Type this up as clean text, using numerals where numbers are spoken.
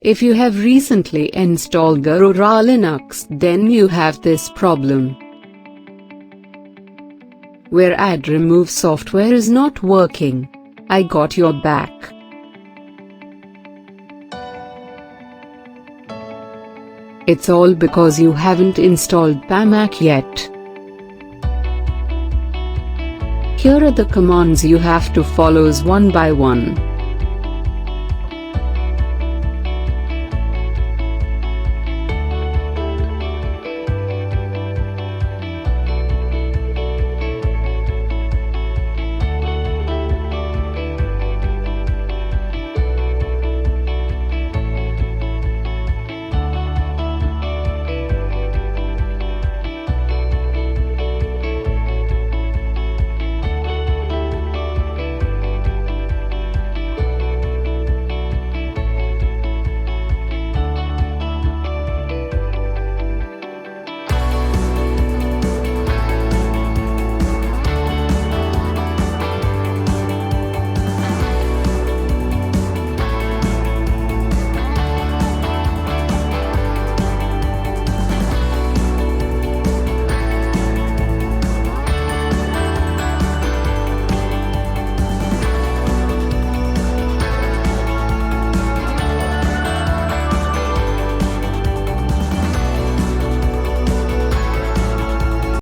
If you have recently installed Garuda Linux, then you have this problem, where add remove software is not working. I got your back. It's all because you haven't installed Pamac yet. Here are the commands you have to follow one by one.